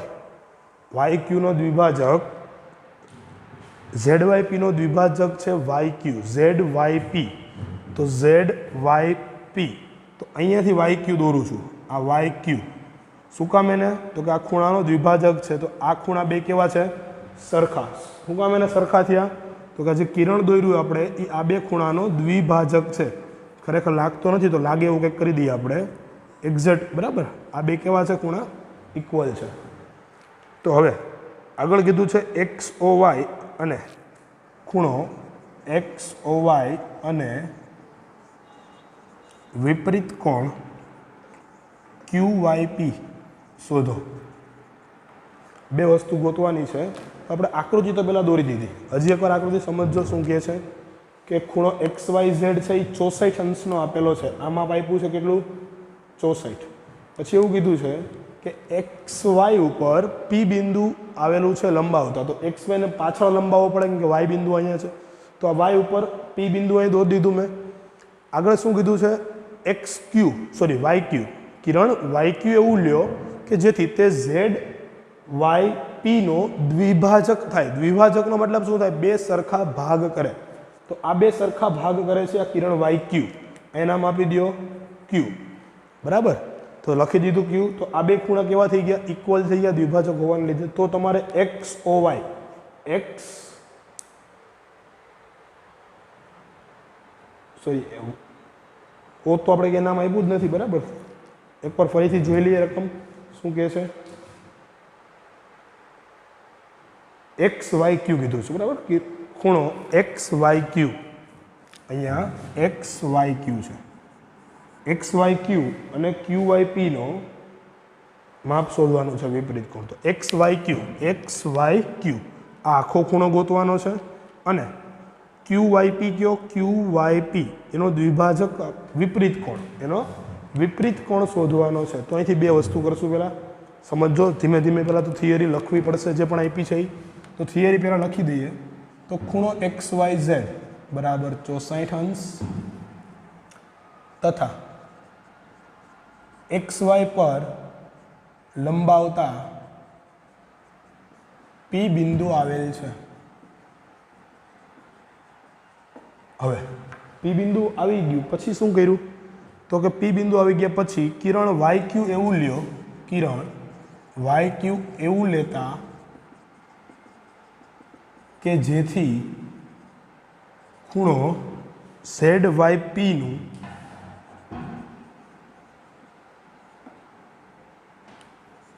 YQ નો દ્વિભાજક, ZYP નો દ્વિભાજક છે YQ, ZYP. તો ZYP, તો અહીંયાથી YQ દોરું છું, આ YQ. શું કામ એને? તો કે આ ખૂણાનો દ્વિભાજક છે. તો આ ખૂણા બે કેવા છે? સરખા. શું કામ એને સરખા થયા? તો કે જે કિરણ દોર્યું આપણે એ આ બે ખૂણાનો દ્વિભાજક છે. ખરેખર લાગતો નથી, તો લાગે એવું કંઈક કરી દઈએ આપણે એક્ઝેક્ટ, બરાબર. આ બે કેવા છે? ખૂણા ઇક્વલ છે. તો હવે આગળ કીધું છે XOY અને ખૂણો XOY અને વિપરીત કોણ QYP શોધો. બે વસ્તુ ગોતવાની છે. આપણે આકૃતિ તો પહેલાં દોરી દીધી. હજી એકવાર આકૃતિ સમજજો શું કહે છે કે ખૂણો XYZ છે એ 64 અંશનો આપેલો છે. આમાં આપ્યું છે કેટલું? 64. પછી એવું કીધું છે કે XY ઉપર P બિંદુ આવેલું છે લંબાવતા. તો XY ને પાછળ લંબાવવો પડે કેમ કે Y બિંદુ અહીંયા છે. તો આ Y ઉપર P બિંદુ અહીં દોરી દીધું મેં. આગળ શું કીધું છે? YQ કિરણ YQ એવું લ્યો કે જેથી તે ZYP નો દ્વિભાજક થાય. દ્વિભાજકનો મતલબ શું થાય? બે સરખા ભાગ કરે. તો આ બે સરખા ભાગ કરે છે આ કિરણ YQ. એનું નામ આપી દો Q, બરાબર. તો લખી દીધું Q. તો આ બે ખૂણા કેવા થઈ ગયા? ઇક્વલ થઈ ગયા દ્વિભાજક હોવાને લીધે. તો તમારે XOY તો આપણે કે નામ આપ્યું જ નથી, બરાબર. એકવાર ફરીથી જોઈ લઈએ રકમ શું કહે છે. XYQ કીધું છે, બરાબર. ખૂણો XYQ, અહીંયા XYQ છે. XYQ અને QYP નો માપ શોધવાનું છે વિપરીત કોણ. તો XYQ આ આખો ખૂણો ગોતવાનો છે અને ક્યુ વાય પી કયો? ક્યુ વાય પી એનો દ્વિભાજક વિપરીત કોણ, એનો વિપરીત કોણ શોધવાનો છે. તો અહીંથી બે વસ્તુ કરશું. પહેલાં સમજો, ધીમે ધીમે પહેલાં તો થિયરી લખવી પડશે જે પણ આપી છે એ. તો થિયરી પહેલાં લખી દઈએ. તો ખૂણો એક્સ વાય ઝેડ બરાબર 64 અંશ તથા એક્સ વાય પર લંબાવતા પી બિંદુ આવેલ છે. હવે પી બિંદુ આવી ગયું પછી શું કર્યું? તો કે પી બિંદુ આવી ગયા પછી કિરણ વાય ક્યુ એવું લ્યો, કિરણ વાય ક્યુ એવું લેતા કે જેથી ખૂણો ઝેડ વાય પીનું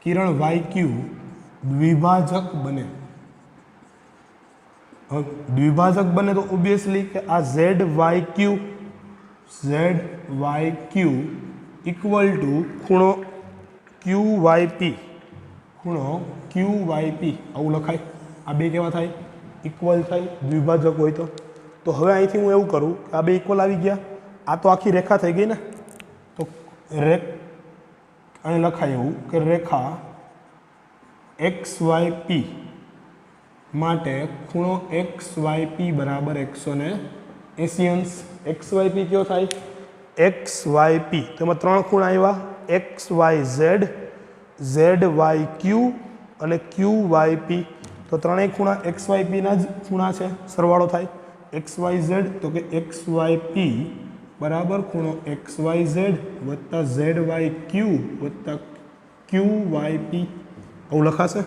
કિરણ વાય ક્યુ દ્વિભાજક બને. દ્વિભાજક બને તો ઓબ્વિયસલી કે આ Z Y Q equal to ખૂણો ક્યુ વાય પી, ખૂણો ક્યુ વાય પી આવું લખાય. આ બે કેવા થાય? ઇક્વલ થાય દ્વિભાજક હોય તો. તો હવે અહીંથી હું એવું કરું કે આ બે ઇક્વલ આવી ગયા, આ તો આખી રેખા થઈ ગઈ ને. તો અહીં લખાય એવું કે રેખા એક્સ વાય પી માટે ખૂણો એક્સ વાય પી બરાબર 180 અંશ. એક્સ વાય પી કયો થાય? X Y P. તો એમાં ત્રણ ખૂણા આવ્યા, X Y Z, Z Y Q અને ક્યુ વાય પી. તો ત્રણેય ખૂણા એક્સ વાય પીના જ ખૂણા છે, સરવાળો થાય એક્સ વાય ઝેડ. તો કે એક્સ વાય પી બરાબર ખૂણો એક્સ વાય ઝેડ વત્તા ઝેડ વાય ક્યુ વત્તા ક્યુ વાય પી આવું લખાશે.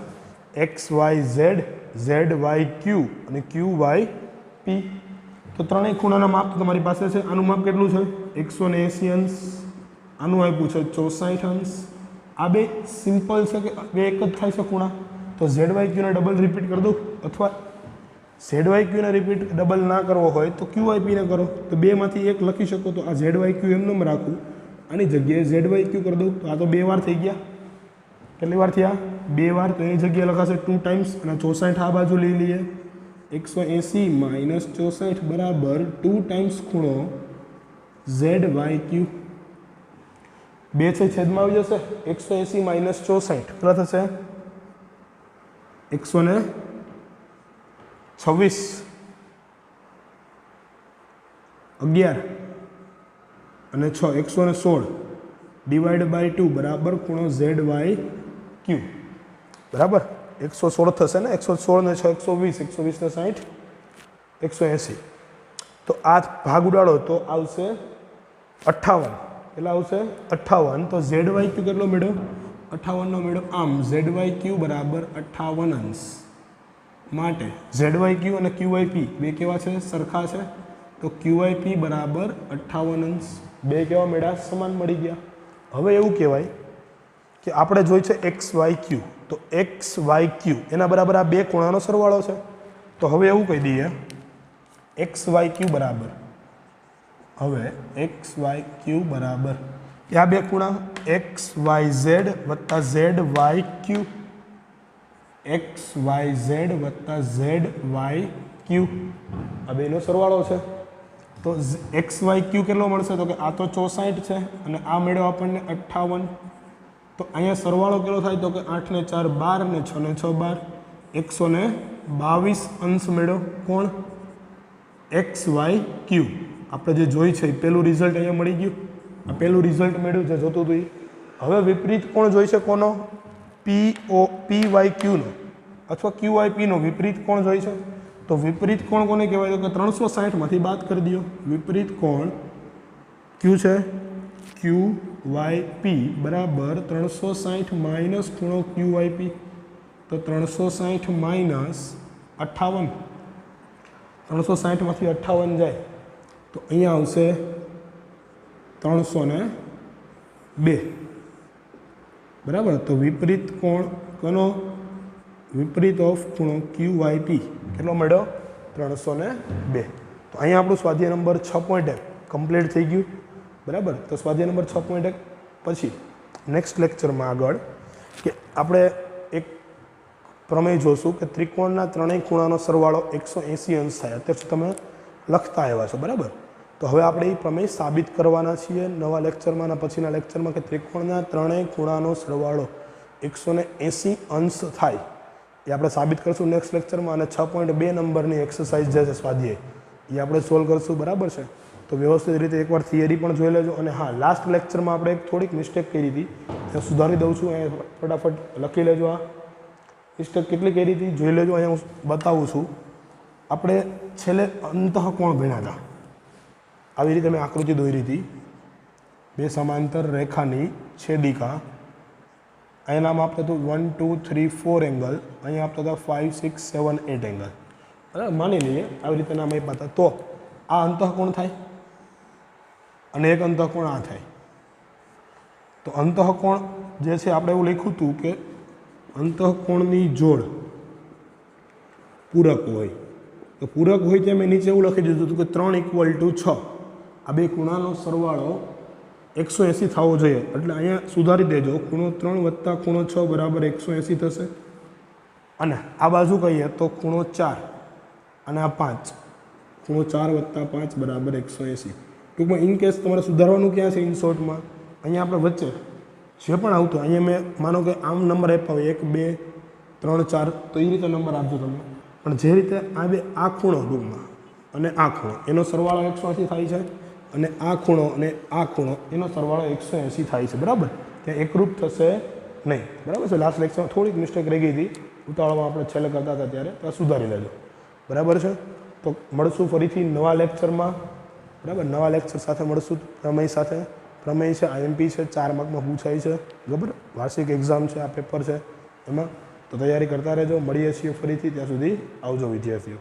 X Y Z, Z Y Q અને ક્યુ વાય પી. તો ત્રણેય ખૂણાના માપ તો તમારી પાસે છે. આનું માપ કેટલું છે? 180 અંશ. આનું આપ્યું છે 64 અંશ. આ બે સિમ્પલ છે કે બે એક જ થાય છે ખૂણા. તો ઝેડ વાય ક્યુને ડબલ રિપીટ કરી દો, અથવા ઝેડ વાય ક્યુને રિપીટ ડબલ ના કરવો હોય તો ક્યુ વાય પીને કરો. તો બેમાંથી એક લખી શકો. તો આ ઝેડ વાય ક્યુ એમનેમ રાખું, આની જગ્યાએ ઝેડ વાય ક્યુ કરી દઉં. તો આ તો બે વાર થઈ ગયા. કેટલી વાર થયા? બે વાર. તો એની જગ્યાએ લખાશે 2 ટાઈમ્સ અને 64 આ બાજુ લઈ લઈએ. 180 માઇનસ 64 બરાબર 2 ટાઈમ્સ ખૂણો ઝેડ વાય ક્યુ. બે છે છેદમાં આવી જશે. 180 માઇનસ 64 કેટલા થશે? 126 11 અને 6 116 ડિવાઈડ બાય 2 બરાબર ખૂણો ઝેડ વાય ક્યુ બરાબર 116 થશે ને. 116 ને 6 120, 120 ને 60 180. તો આ ભાગ ઉડાડો તો આવશે 58. કેટલા આવશે? 58. તો ઝેડ વાય ક્યુ કેટલો મેળવ્યો? 58નો મેળવ્યો. આમ ઝેડ વાય ક્યુ બરાબર 58 અંશ માટે ઝેડ વાય ક્યુ અને ક્યુ વાય પી બે કેવા છે? સરખા છે. તો ક્યુ વાય પી બરાબર 58 અંશ. બે કેવા મેળા? સમાન મળી ગયા. હવે એવું કહેવાય કે આપણે જોઈ છે એક્સ વાય ક્યુ. તો એક્સ વાય ક્યુ એના બરાબર આ બે ખૂણાનો સરવાળો છે. તો હવે એવું કહી દઈએ એક્સ વાય ક્યુ બરાબર, હવે એક્સ વાય ક્યુ બરાબર આ બે ખૂણા એક્સ વાય ઝેડ વત્તા Z Y Q, X Y Z વત્તા ઝેડ વાય ક્યુ આ બેનો સરવાળો છે. તો એક્સ વાય ક્યુ કેટલો મળશે? તો કે આ તો 64 છે અને આ મેળવ્યો આપણને 58. તો અહીંયા સરવાળો કેટલો થાય? તો કે 8 ને 4 12 ને 6 ને 6 12 122 અંશ મેળવ્યો. કોણ? X Y Q. આપણે જે જોઈ છે પહેલું રિઝલ્ટ અહીંયા મળી ગયું. આ પહેલું રિઝલ્ટ મેળવ્યું છે જોતું હતું. હવે વિપરીત કોણ જોઈ છે? કોનો? પી વાય ક્યુનો અથવા ક્યુ વાય પીનો વિપરીત કોણ જોઈ છે? તો વિપરીત કોણ કોને કહેવાય? તો કે 360માંથી બાદ કરી દો. વિપરીત કોણ ક્યુ છે? ક્યુ વાય પી બરાબર 360 માઇનસ ખૂણો ક્યુ વાય પી. તો 360 માઇનસ 58, 360માંથી 58 જાય તો અહીંયા આવશે 302 બરાબર. તો વિપરીત કોણ કોનો? વિપરીત ઓફ ખૂણો ક્યુ વાય પી કેટલો મળ્યો? 302. તો અહીંયા આપણું સ્વાધ્યાય નંબર 6.1 કમ્પ્લીટ થઈ ગયું બરાબર. તો સ્વાધ્યાય નંબર 6.1 પછી નેક્સ્ટ લેક્ચરમાં આગળ કે આપણે એક પ્રમેય જોશું કે ત્રિકોણના ત્રણેય ખૂણાનો સરવાળો 180 અંશ થાય. અત્યાર સુધી તમે લખતા આવ્યા છો, બરાબર. તો હવે આપણે એ પ્રમેય સાબિત કરવાના છીએ નવા લેક્ચરમાં અને પછીના લેક્ચરમાં કે ત્રિકોણના ત્રણેય ખૂણાનો સરવાળો 180 અંશ થાય એ આપણે સાબિત કરશું નેક્સ્ટ લેક્ચરમાં. અને 6.2 નંબરની એક્સરસાઇઝ જે છે સ્વાધ્યાય એ આપણે સોલ્વ કરશું, બરાબર છે. તો વ્યવસ્થિત રીતે એકવાર થિયરી પણ જોઈ લેજો. અને હા, લાસ્ટ લેક્ચરમાં આપણે એક થોડીક મિસ્ટેક કરી હતી, એ સુધારી દઉં છું. અહીંયા ફટાફટ લખી લેજો. આ મિસ્ટેક કેટલી કરી હતી જોઈ લેજો. અહીંયા હું બતાવું છું. આપણે છેલ્લે અંતઃકોણ ભણ્યા હતા. આવી રીતે મેં આકૃતિ દોરી હતી, બે સમાંતર રેખાની છેદિકા. અહીંયા નામ આપતા હતું 1 2 3 4 એંગલ, અહીંયા આપતા હતા 5 6 7 8 એંગલ, બરાબર. માની લઈએ આવી રીતે નામ આપ્યા હતા. તો આ અંતઃકોણ થાય અને એક અંતઃકોણ આ થાય. તો અંતઃકોણ જે છે આપણે એવું લખ્યું હતું કે અંતઃકોણની જોડ પૂરક હોય. તો પૂરક હોય ત્યાં મેં નીચે એવું લખી દીધું હતું કે 3 = 6. આ બે ખૂણાનો સરવાળો 180 થવો જોઈએ. એટલે અહીંયા સુધારી દેજો, ખૂણો 3 + ખૂણો 6 બરાબર 180 થશે. અને આ બાજુ કહીએ તો ખૂણો 4 અને આ 5, ખૂણો 4 + 5 બરાબર 180. ટૂંકમાં ઇન કેસ તમારે સુધારવાનું ક્યાં છે? ઇન શોર્ટમાં અહીંયા આપણે વચ્ચે જે પણ આવતું, અહીંયા મેં માનો કે આમ નંબર આપ્યા હોય 1 2 3 4, તો એ રીતે નંબર આપજો તમે. પણ જે રીતે આ ખૂણો ટૂંકમાં અને આ ખૂણો એનો સરવાળો 180 થાય છે, અને આ ખૂણો અને આ ખૂણો એનો સરવાળો 180 થાય છે, બરાબર. ત્યાં એકરૂપ થશે નહીં, બરાબર છે. લાસ્ટ લેક્ચરમાં થોડીક મિસ્ટેક રહી ગઈ હતી, ઉતાવળમાં આપણે છેલ્લે કરતા હતા ત્યારે, તો સુધારી લેજો, બરાબર છે. તો મળશું ફરીથી નવા લેક્ચરમાં, બરાબર. નવા લેક્ચર સાથે મળશું પ્રમેય સાથે. પ્રમેય છે, IMP છે, 4 માર્કમાં પૂછાય છે, બરાબર. વાર્ષિક એક્ઝામ છે, આ પેપર છે એમાં. તો તૈયારી કરતા રહેજો. મળીએ છીએ ફરીથી, ત્યાં સુધી આવજો વિદ્યાર્થીઓ.